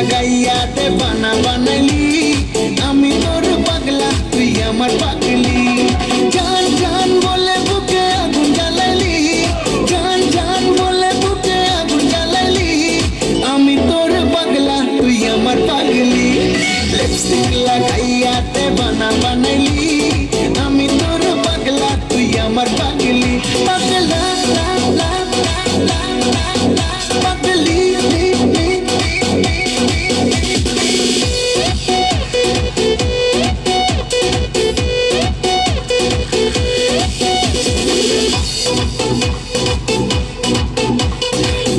লাগাইয়া দে বানা বানাইলি আমি তোর পাগলা তুই আমার পাগলি জান জান বলে বুকে আগুন জ্বালাইলি জান জান বলে বুকে আগুন জ্বালাইলি আমি তোর পাগলা তুই আমার পাগলি লিপস্টিক লাগাইয়া দে বানা বানাইলি আমি তোর পাগলা তুই আমার পাগলি পাগলা লা লা লা লা লা পাগলি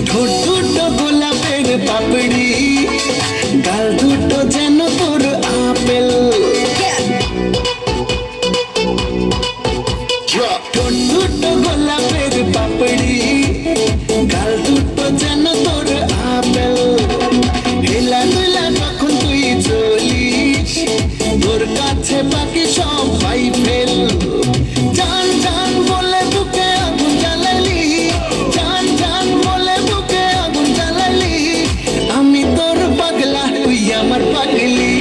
ঠোঁট দুটো গোলাপের পাপড়ি গাল দুটো যেন তোর আপেল ঠোঁট দুটো গোলাপের পাপড়ি গাল দুটো যেন তোর আপেল হেলা দুলা যখন তুই চলিস তোর কাছে বাকি সবাই ফেল জান জান বলে বুকে আগুন জ্বালালি জান জান বলে বুকে আগুন জ্বালালি আমি তোর পাগলা তুই আমার পাগলি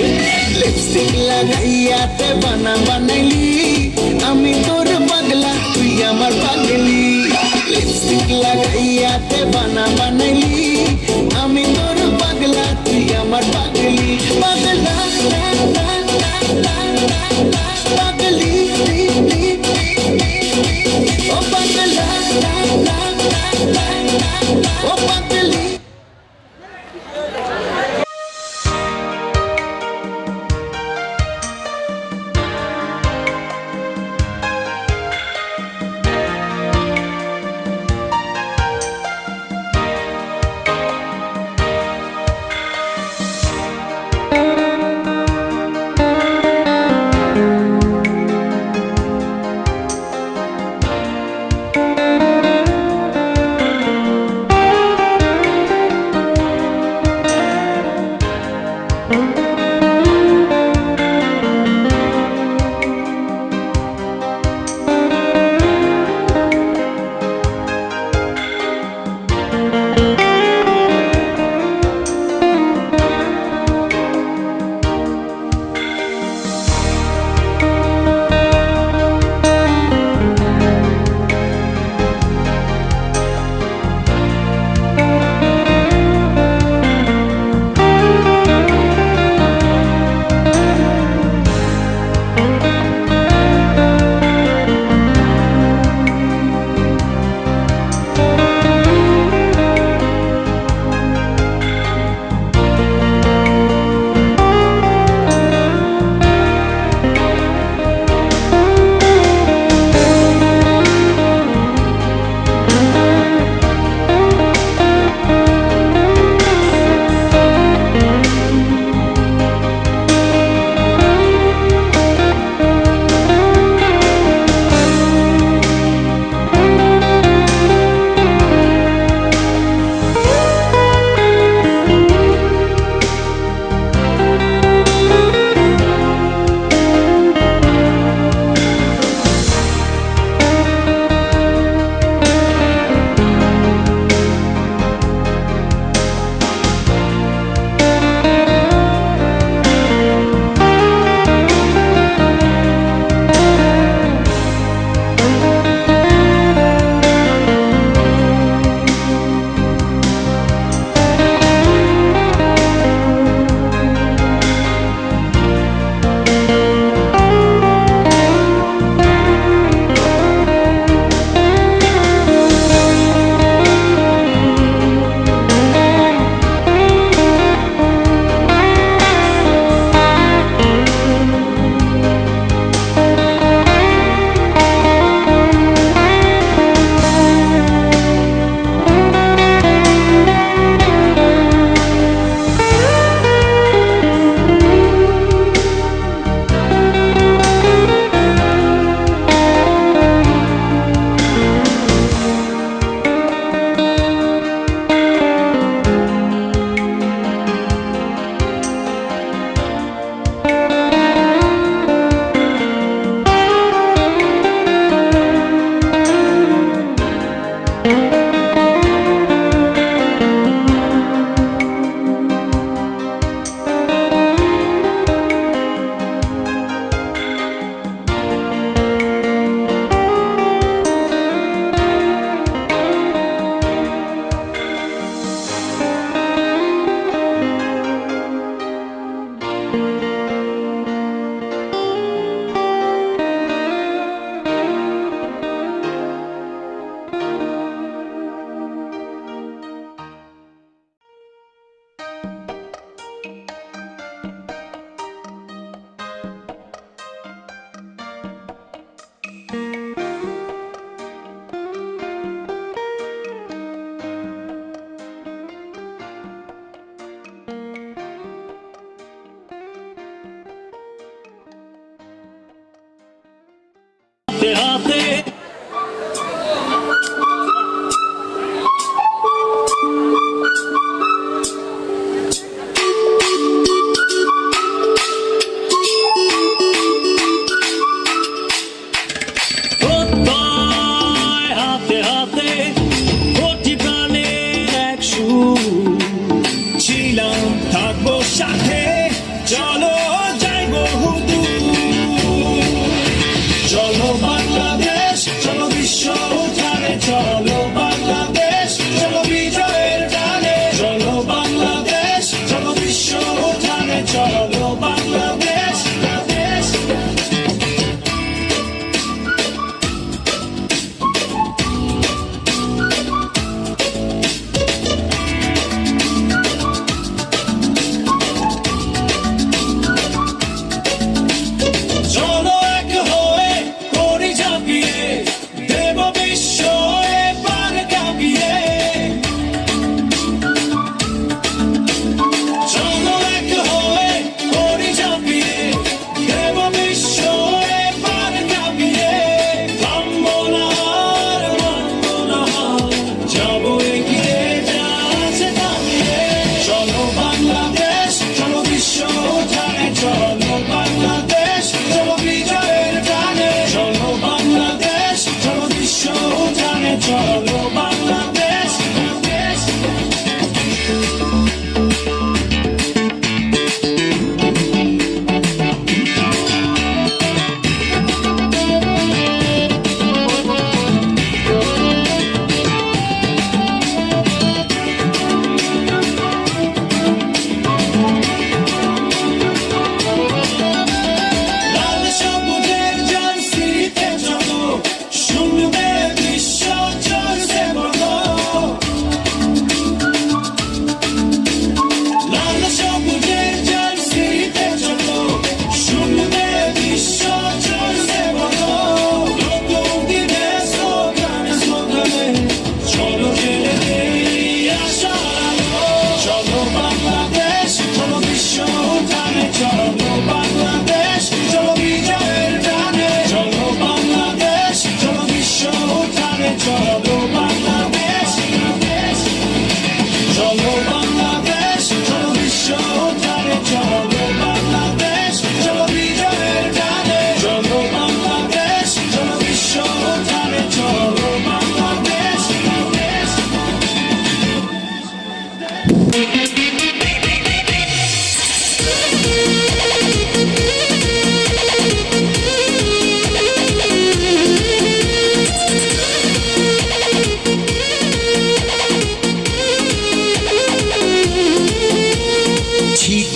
লিপস্টিক লাগাইয়া তে বানা বানাইলি আমি তোর পাগলা তুই আমার পাগলি লিপস্টিক লাগাইয়া তে বানা বানাইলি আমি তোর পাগলা তুই আমার পাগলি পাগলা লা লা লা লা লা পাগলি ও পাগলা লা লা লা লা ও পাগলি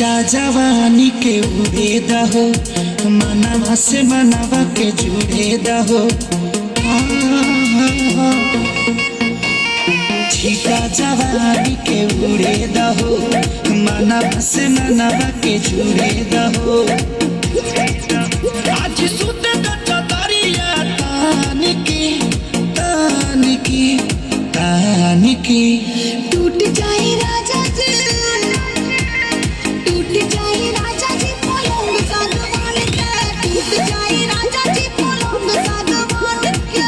छिटा जवानी के उड़े दहो मनवा से मनवा के जुड़े दहो छिटा जवानी के उड़े दहो मनवा से मनवा के जुड़े दहो आज सुते दरिया तान की टूट जाए राजा जी टूट जाए राजा जी पलंग सागवान के टूट जाए राजा जी पलंग सागवान के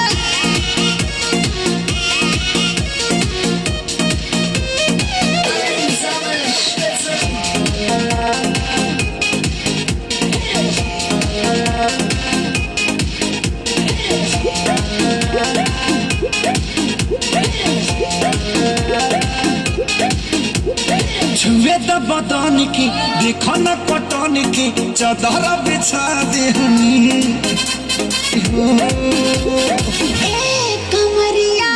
छुए द बदन की देखो न पटन की चादर बिछा दे कमरिया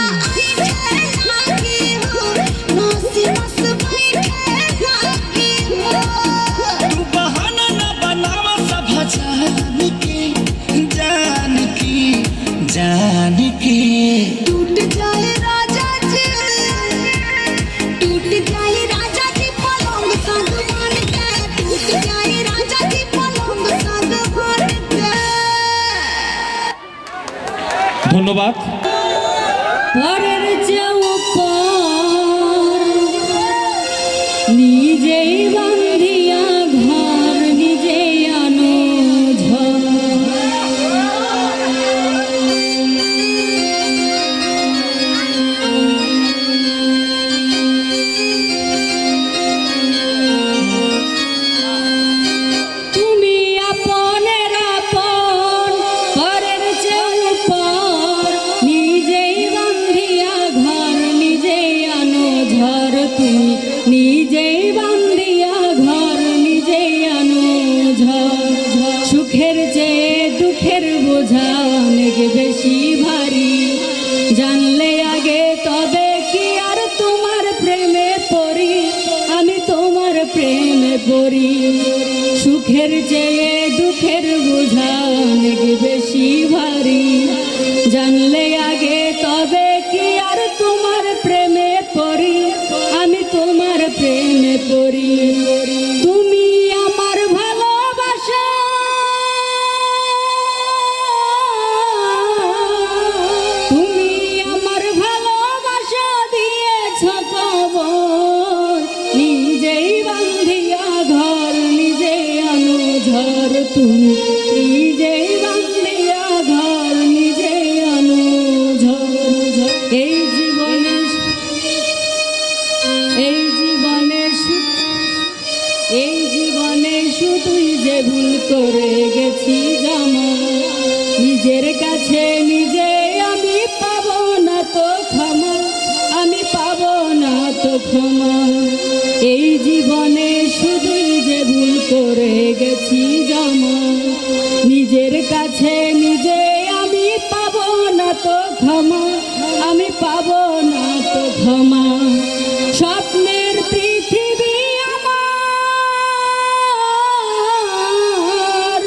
लागे हो नौसी मस बैठे लागे हो तू बहाना न बनावा सब जान की टूट जाए राजा जी टूट जाए राजा जी पलंग सागवान के टूट जाए राजा जी पलंग सागवान के ধন্যবাদ। পরের চৌপর নিজেই বান্ধিয়া ঘর নিজেই আনো তুমি আপনের আপন পরের চৌপর নিজেই বান্ধিয়া ঘর নিজেই আনো ঝড় তুমি নিজেই বান্ধিয়া ঘর নিজেই আনো ঝড় সুখের চেয়ে দুঃখের বোঝা অনেক বেশি ভারী জানলে আগে তবে কি আর তোমার প্রেমে পড়ি আমি তোমার প্রেমে পড়ি সুখের চেয়ে দুঃখের বোঝা অনেক বেশি ভারী জানলে আগে তবে কি আর তোমার প্রেমে পড়ি আমি তোমার প্রেমে পড়ি তুমি আমার ভালোবাসা তুমি আমার ভালোবাসা দিয়েছ কবর নিজেই বান্ধিয়া ঘর নিজেই আনো ঝড় তুমি নিজেই বান্ধিয়া ঘর নিজেই আনো ঝড় এই জীবনে শুধুই যে ভুল করে গেছি জামা নিজের কাছে নিজে আমি পাবো না তো ক্ষমা আমি পাবো না তো ক্ষমা এই জীবনে শুধুই যে ভুল করে গেছি জামা নিজের কাছে নিজে আমি পাবো না তো ক্ষমা আমি পাবো না তো ক্ষমা স্বপ্নের পৃথিবী আমার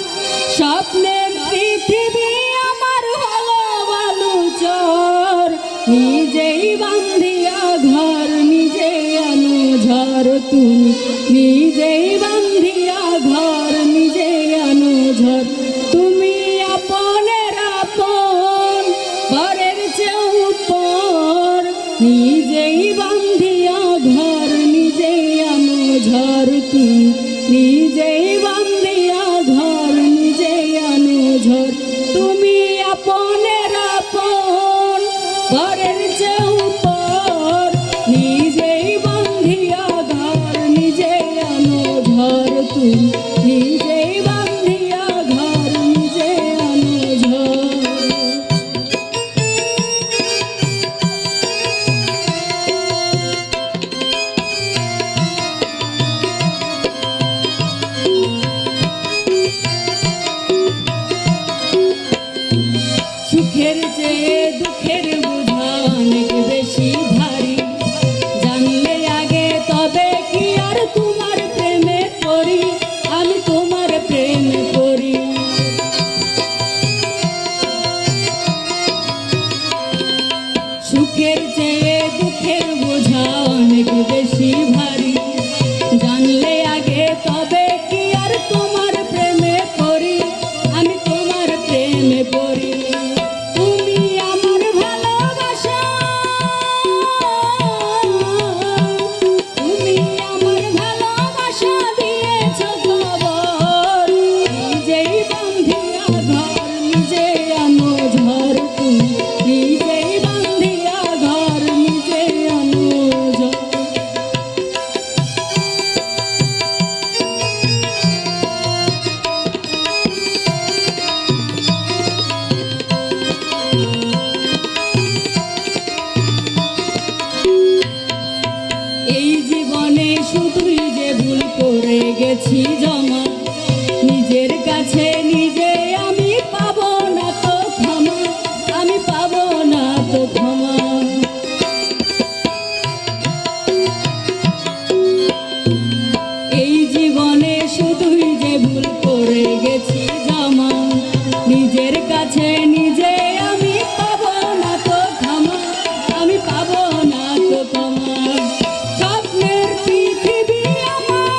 স্বপ্নের পৃথিবী আমার হলো বালুচর নিজেই বান্ধিয়া ঘর নিজেই আনো ঝড় তুমি নিজেই বান্ধিয়া ঘর নিজেই আনো ঝড় তুমি আপনের আপন পরের চৌপর নিজেই বান্ধিয়া ঘর নিজেই আনো ঝড় তুমি নিজেই বান্ধিয়া ঘর নিজেই আনো ঝড় তুমি আপনের আপন পরের চৌপর নিজেই বান্ধিয়া ঘর নিজেই আনো ঝড় তুমি নিজেই বান্ধিয়া ঘর নিজেই আনো ঝড় গেছি জমা নিজের কাছে নিজে আমি পাবো না তো ক্ষমা আমি পাবো না তো ক্ষমা এই জীবনে শুধুই যে ভুল করে গেছি জমা নিজের কাছে নিজে আমি পাবো না তো ক্ষমা আমি পাবো না তো ক্ষমা স্বপ্নের পৃথিবী আমার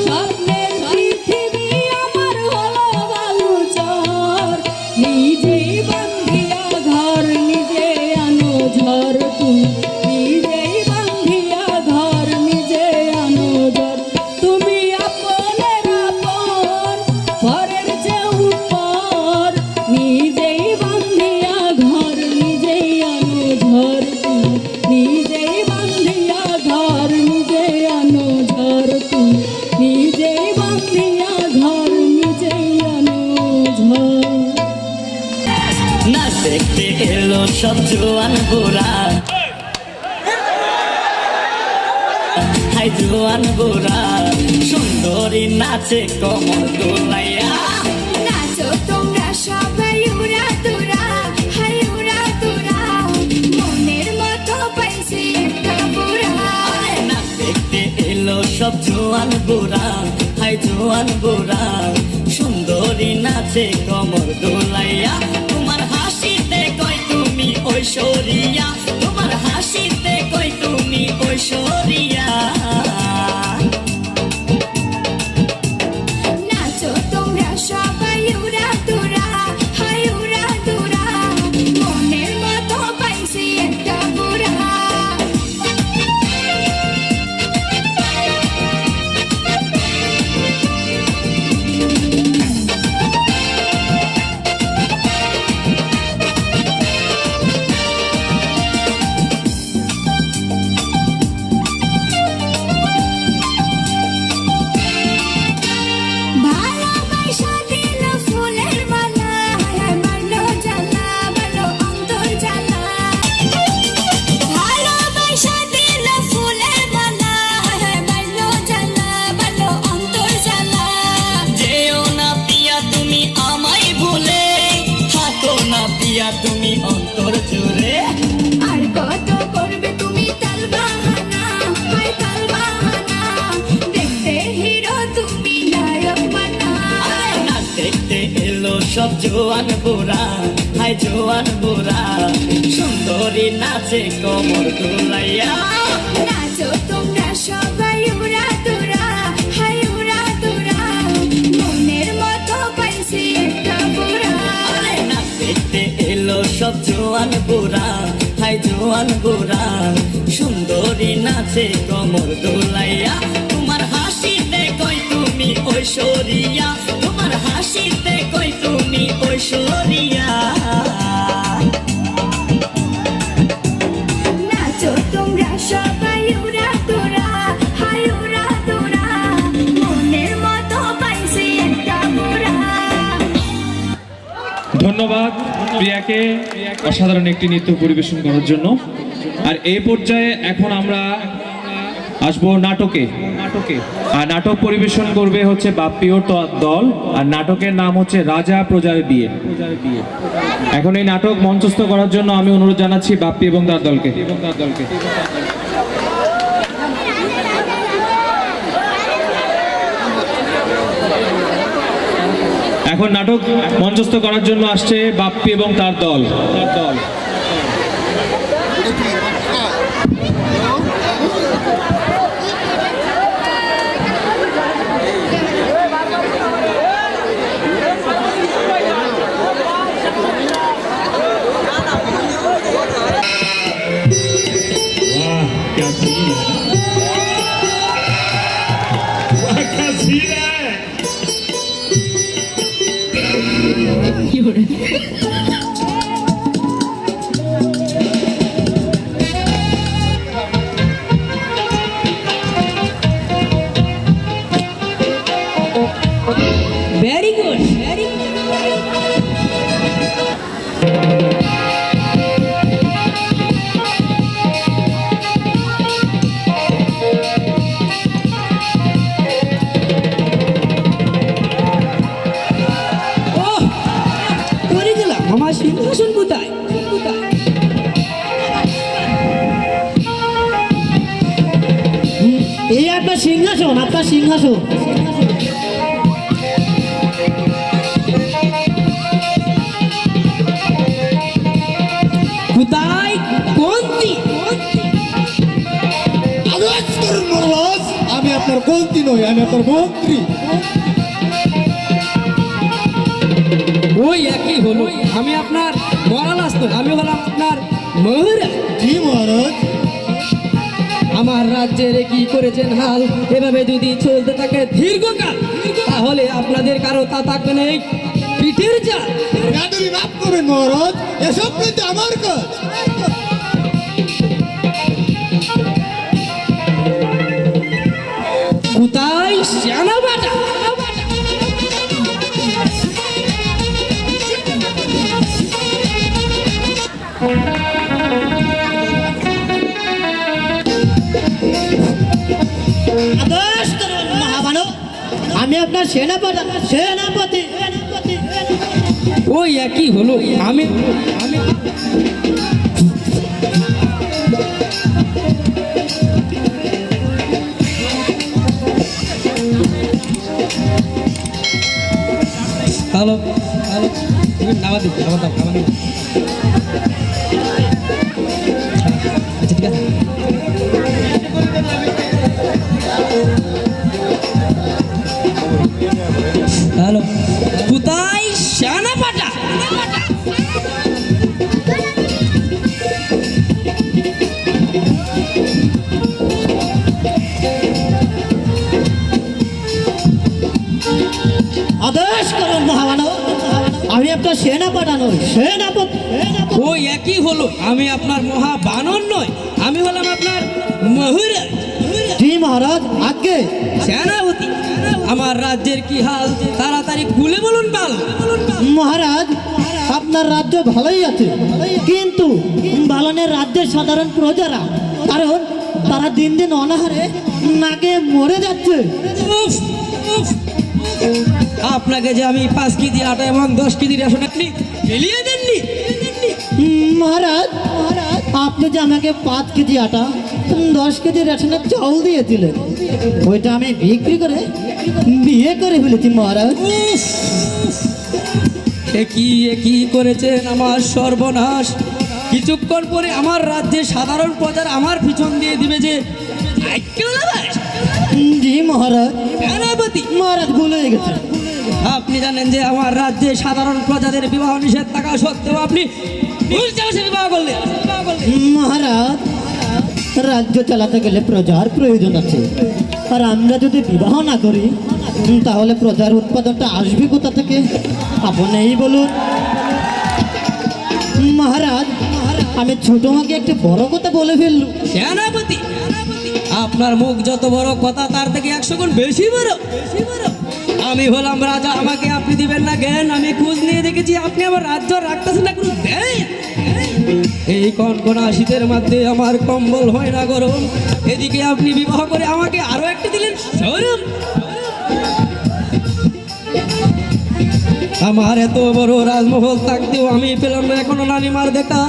স্বপ্নের পৃথিবী আমার হলো বালুচর নিজেই বান্ধিয়া ঘর নিজে আনো ঝড় তুমি নিজেই বান্ধিয়া ঘর নিজে আনো ঝড় তুমি আপনের আপন পরের যে উপর নিজেই বান্ধিয়া ঘর নিজেই আনো ঝড় তুমি নিজেই বান্ধিয়া ঘর নিজে আনো ঝড় তুমি নিজেই বান্ধিয়া ঘর নিজেই আনো ঝড় না দেখতে এলো সব জোয়ান গোরা হাই জোয়ান গোরা সুন্দরী নাচে কমর দোলাইয়া নাচো তোমরা সবাই উড়া তোরা হাই উড়া তোরা মনের মতো পাইছি একটা বুড়া না দেখতে এলো সব জোয়ান গোরা হাই জোয়ান গোরা সুন্দরী নাচে কমর দোলাইয়া তোমার হাসিতে কই তুমি ঐশ্বরিয়া তোমার হাসিতে কই তুমি ঐশ্বরিয়া নাচো তোমরা সবাই উড়া তোরা হাই উড়া তোরা মনের মতো পাইছি একটা বুড়া ভালোবাসা দিল ফুলের মালা মারলো জ্বালা বলো অন্তর জ্বালা ভালোবাসা দিল ফুলের মালা মারলো জ্বালা বলো অন্তর জ্বালা যেও না পিয়া তুমি আমায় ভুলে থাকো না পিয়া তুমি অন্তর জুড়ে আর কত করবে তুমি তাল বাহানা হাই তাল বাহানা দেখতে হিরো তুমি নায়ক বানা না দেখতে এলো সব জোয়ান গোরা হাই জোয়ান গোরা সুন্দরী নাচে কমর দোলাইয়া নাচো তোমরা সবাই উড়া তোরা হাই উড়া তোরা মনের মতো পাইছি একটা বুড়া না দেখতে এলো সব জোয়ান গোরা হাই জোয়ান গোরা সুন্দরী নাচে কমর দোলাইয়া তোমার হাসিতে কই তুমি ঐশ্বরিয়া তোমার হাসিতে কই তুমি ঐশ্বরিয়া নাচো তোমরা সবাই উড়া তোরা হাই উড়া তোরা মনের মতো পাইছি একটা বুড়া ধন্যবাদ প্রিয়াকে অসাধারণ একটি নৃত্য পরিবেশন করার জন্য। আর এই পর্যায়ে এখন আমরা আসবো নাটকে। আর নাটক পরিবেশন করবে হচ্ছে বাপ্পি ও দল। আর নাটকের নাম হচ্ছে রাজা প্রজার বিয়ে। এখন এই নাটক মঞ্চস্থ করার জন্য আমি অনুরোধ জানাচ্ছি বাপ্পি এবং তার দলকে। এখন নাটক মঞ্চস্থ করার জন্য আসছে বাপ্পি এবং তার দল। Very good, very good. এই আপনার সিংহাসন, আপনার সিংহাসন। কোথায় কোনটি? আদেশ করুন মহারাজ, আমি আপনার কন্তি নই, আমি আপনার মন্ত্রী। ওই একই হলো, আমি আপনার মহারাজ নই, আমি হলাম আপনার মহারাজ। জি মহারাজ। আমার রাজ্যের কি করেছেন হাল, এভাবে যদি চলতে থাকে দীর্ঘকাল, তাহলে আপনাদের কারো তা থাকবে না এই পিঠের চাল। রাডুরি মাফ করবেন মহারাজ, এসব কিন্তু আমার কাজ। কোথায় সেনা বাটা? আদেশ করুন মহামানব, আমি আপনার সেনাপতি, সেনাপতি। ওই একই হলো, আমি আমি হ্যালো হ্যালো, তুমি নামা দিচ্ছি, নামা দাও, নামা দাও। আচ্ছা ঠিক আছে। হ্যালো, কোথায় সেনা পাটা? আদেশ করুন মহামানব, আমি আপনার সেনাপতি নই, সেনাপতি। ওই একই হলো, আমি আপনার মহা বানর নয়, আমি হলাম আপনার মহুরা। জি মহারাজ, আগে সেনাপতি, আমার রাজ্যের কি হাল তাড়াতাড়ি খুলে বলুন পাল। মহারাজ, আপনার রাজ্য ভালোই আছে, কিন্তু বালনের রাজ্যের সাধারণ প্রজারা, কারণ তারা দিন দিন অনাহারে নাকে মরে যাচ্ছে। উফ, উফ। আপনাকে যে আমি 5 কেজি আটা এবং 10 কেজি রেশন আপনি মিলিয়ে দেননি। মহারাজ, আপনি যে আমাকে 5 কেজি আটা 10 কেজি রেশনের চাউল দিয়েছিলেন, ওইটা আমি বিক্রি করে বিয়ে করে ফেলেছি মহারাজ। উফ, একই করেছেন আমার সর্বনাশ। কিছুক্ষণ পরে আমার রাজ্যে সাধারণ প্রজার আমার পিছন দিয়ে দিবে যে জি মহারাজ, সেনাপতি। মহারাজ ভুলে গেছে। আপনি জানেন যে আমার রাজ্যে সাধারণ প্রজাদের বিবাহ নিষেধ থাকা সত্ত্বেও আপনি বিবাহ করলেন। মহারাজ, রাজ্য চালাতে গেলে প্রজার প্রয়োজন আছে, আর আমরা যদি বিবাহ না করি তাহলে প্রজার উৎপাদনটা আসবে কোথা থেকে আপনিই বলুন। মহারাজ, আমি ছোট মাকে একটি বড় কথা বলে ফেললু। সেনাপতি, আপনার মুখ যত বড় কথা তার থেকে 100 গুণ বেশি বড়। আমি হলাম রাজা, আমাকে আপনি দিবেন না জ্ঞান। আমি খোঁজ নিয়ে দেখেছি আপনি আমার রাজ্য রাখতেছেন না কোনো জ্ঞান। এই কনকনা শীতের মধ্যে আমার কম্বল হয় না গরম, এদিকে আপনি বিবাহ করে আমাকে আরো একটি দিলেন শরম। আমার এত বড় রাজমহল থাকতেও আমি পেলাম না এখনো নানিমার দেখা।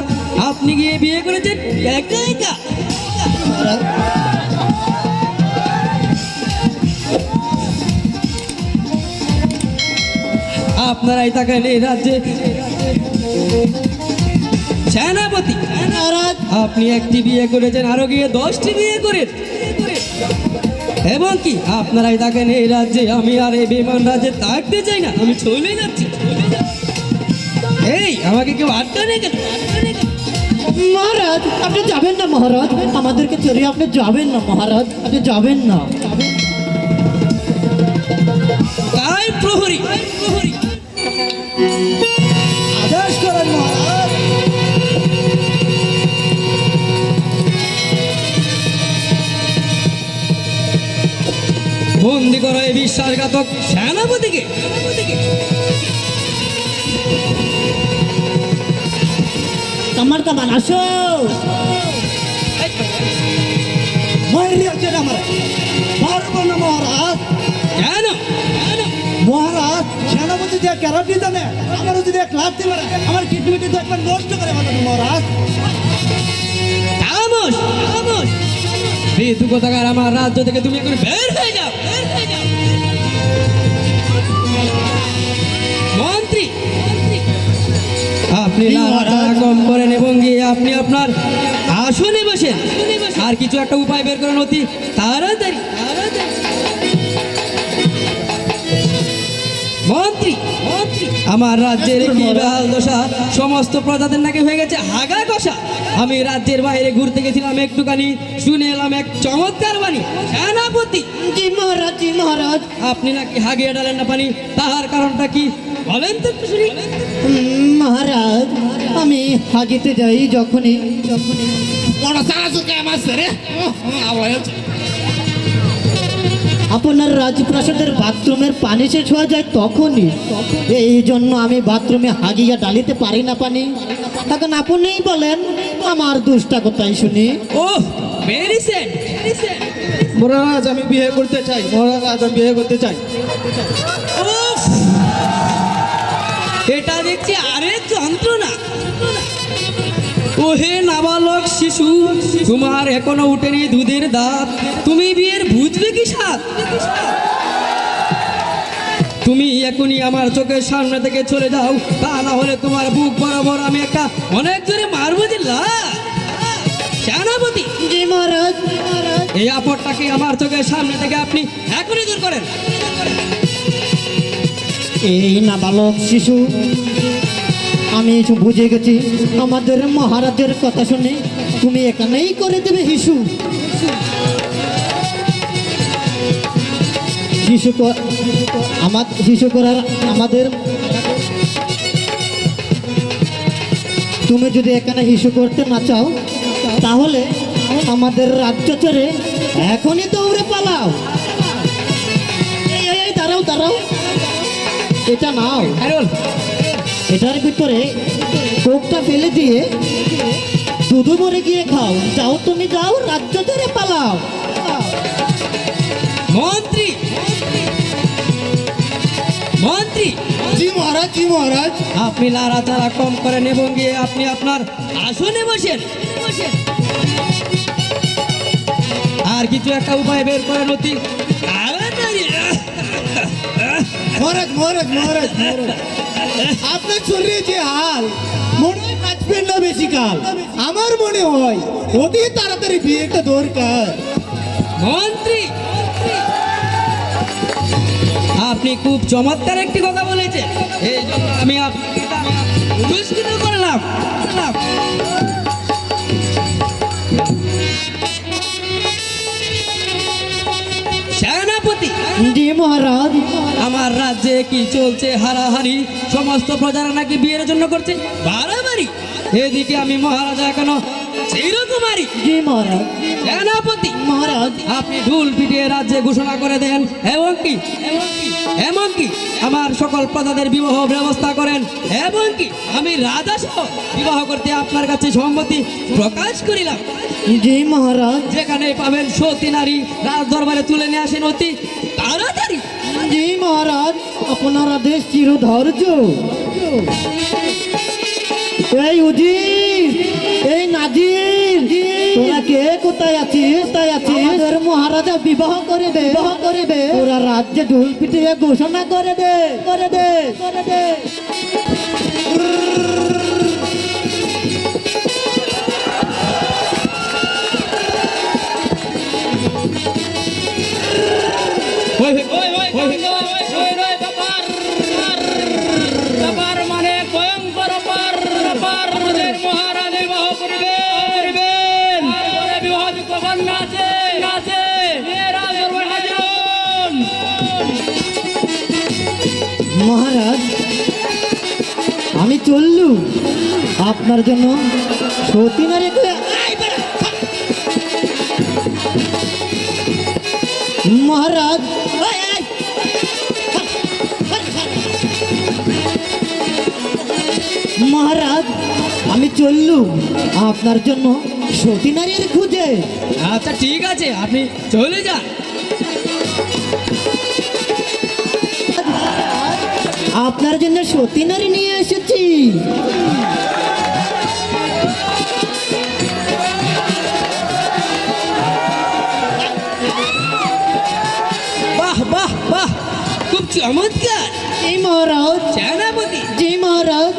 আপনি গিয়ে বিয়ে করেছেন একা একা। আপনারাই থাকেন এই রাজ্যে সেনাপতি। মহারাজ, আপনি একটি বিয়ে করেছেন, আরো গিয়ে 10টি বিয়ে করেন, এবং কি আপনারাই থাকেন এই রাজ্যে। আমি আর এই বেমান রাজ্যে থাকতে চাই না, আমি চলে যাচ্ছি। এই আমাকে কেউ আটকানে কেন? মহারাজ, আপনি যাবেন না মহারাজ, আমাদেরকে ছেড়ে আপনি যাবেন না মহারাজ, আপনি যাবেন না। তাই প্রহরী, আদেশ করেন মহারাজ। বন্দি করো এই বিশ্বাসঘাতক সেনাপতিকে। কামার কামান আসো। মাইরি আছে আমার পারবো না মহারাজ। কেন? মহারাজ, সেনাপতি যে ক্যারাটি জানে, আমার যদি এক লাভ দিবে না, আমার কিডনিটি তো একবার নষ্ট করে ফেলবেন মহারাজ। তামস, বিধু কোথাকার, আমার রাজ্য থেকে তুমি এখন বের হয়ে যাও, বের হয়ে যাও। মন্ত্রী, আপনি নাড়াচাড়া কম করেন এবং গিয়ে আপনি আপনার আসনে বসেন। আর কিছু একটা উপায় বের করেন অতি তাড়াতাড়ি, তাড়াতাড়ি। মন্ত্রী, মন্ত্রী, আমার রাজ্যের কি বেহাল দশা, সমস্ত প্রজাদের নাকি হয়ে গেছে হাগা কষা। আমি রাজ্যের বাইরে ঘুরতে গেছিলাম, একটুখানি শুনে এলাম এক চমৎকার বাণী। সেনাপতি, জি মহারাজ, জি মহারাজ। আপনি নাকি হাগিয়ে ডালেন না পানি, তাহার কারণটা কি বলেন তো একটু শুনি। মহারাজ, আমি হাগিতে যাই যখনই আপনার রাজপ্রাসাদের বাথরুমের পানি শেষ হয়ে যায় তখনই। এই জন্য আমি বাথরুমে হাগিয়া ডালিতে পারি না পানি। এখন আপনিই বলেন আমার দোষটা কোথায় শুনি। ও ভেরি স্যাড, ভেরি স্যাড। মহারাজ আমি বিয়ে করতে চাই, মহারাজ আমি বিয়ে করতে চাই। উফ, এটা দেখছি আরেক যন্ত্রণা। ওহে নাবালক শিশু, তোমার এখনো উঠেনি দুধের দাঁত, তুমি বিয়ের বুঝবে কি স্বাদ? তুমি এখনই আমার চোখের সামনে থেকে চলে যাও, তা না হলে তোমার বুক বরাবর আমি একটা অনেক জোরে মারবো যে লাথ। সেনাপতি, জি মহারাজ, জি মহারাজ। এই আপদটাকে আমার চোখের সামনে থেকে আপনি এখনই দূর করেন। এই নাবালক শিশু, আমি বুঝে গেছি আমাদের মহারাজের কথা শুনে তুমি এখানেই করে দেবে হিসু। শিশু করার আমাদের, তুমি যদি এখানে হিসু করতে না চাও তাহলে আমাদের রাজ্য ছেড়ে এখনই দৌড়ে পালাও। এই দাঁড়াও, দাঁড়াও, এটা নাও। এটার ভিতরে কোকটা ফেলে দিয়ে দুধু ভরে গিয়ে খাও। যাও, তুমি যাও, রাজ্য ছেড়ে পালাও। মন্ত্রী, মন্ত্রী, জি মহারাজ, জি মহারাজ। আপনি নাড়াচাড়া কম করেন এবং গিয়ে আপনি আপনার আসনে বসেন, বসেন। আর কিছু একটা উপায় বের করেন অতি তাড়াতাড়ি। মহারাজ, মহারাজ, মহারাজ, মহারাজ, আপনার শরীরে যে হাল, মনে হয় বাঁচবেন না বেশি কাল। আমার মনে হয় অতি তাড়াতাড়ি বিয়েটা দরকার। মন্ত্রী, আপনি খুব চমৎকার একটি কথা বলেছেন, এই জন্য আমি আপনাকে পুরস্কৃত করলাম। সেনাপতি, জি মহারাজ। আমার রাজ্যে কি চলছে হারাহারি, সমস্ত প্রজারা নাকি বিয়ের জন্য করছে বাড়াবাড়ি। এদিকে আমি মহারাজা এখনো চিরকুমারী। জি মহারাজ। সেনাপতি মহারাজ, আপনি ঢুল পিটিয়ে রাজ্যে ঘোষণা করে দেন এমনকি আমার সকল প্রজাদের বিবাহ ব্যবস্থা করেন, এবং কি আমি রাজা সহ বিবাহ করতে আপনার কাছে সম্মতি প্রকাশ করিলাম। জি মহারাজ। যেখানে পাবেন সতী নারী রাজ দরবারে তুলে নিয়ে আসেন অতি তাড়াতাড়ি। জি মহারাজ, আপনার আদেশ চিরধৈর্য। এই উজির, এই নাজির, তোরা কে কোথায় আছিস? কোথায় আছিস? আমাদের মহারাজা বিবাহ করে দে, বিবাহ করে দে। তোরা রাজ্যে ঢোল পিটিয়ে ঘোষণা করে দে, করে দে, করে দে। মানে ভয়ঙ্কর আমাদের মহারাজ বিবাহ করিবেন। বিবাহ কন্যা আছে, মহারাজ আমি চললু আপনার জন্য সতী নারী। মহারাজ, মহারাজ আমি চললু আপনার জন্য সতী নারীর খুঁজে। আচ্ছা ঠিক আছে, আপনি চলে যান। আপনার জন্য সতী নারী নিয়ে এসেছি। চমৎকার। জি মহারাজ, সেনাপতি জি মহারাজ।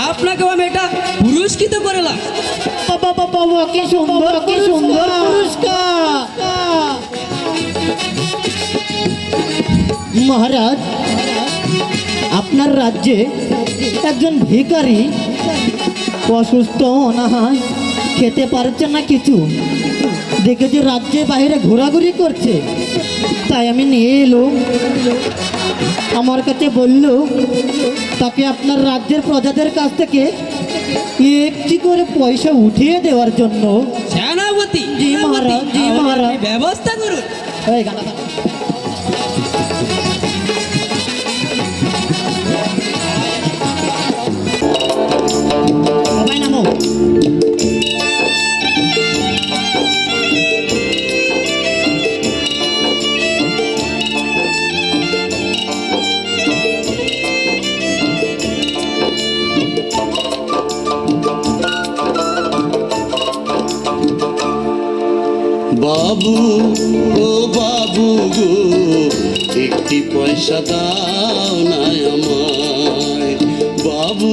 আপনাকেও আমি এটা পুরস্কৃত করলাম। বাবা বাবা বাবা, কি সুন্দর, কি সুন্দর পুরস্কার। মহারাজ, আপনার রাজ্যে একজন ভিখারি অসুস্থ, অনাহায়, খেতে পারছে না কিছু, দেখেছি রাজ্যে বাইরে ঘোরাঘুরি করছে, তাই আমি নিয়ে এলাম। আমার কাছে বলল তাকে আপনার রাজ্যের প্রজাদের কাছ থেকে একটি করে পয়সা উঠিয়ে দেওয়ার জন্য। সেনাপতি জি মহারাজ, জি মহারাজ। আপনি ব্যবস্থা করুন। এই গানা গানা। সবাই নামো। বাবু, ও বাবু গো, একটি পয়সা দাও না আমায়। বাবু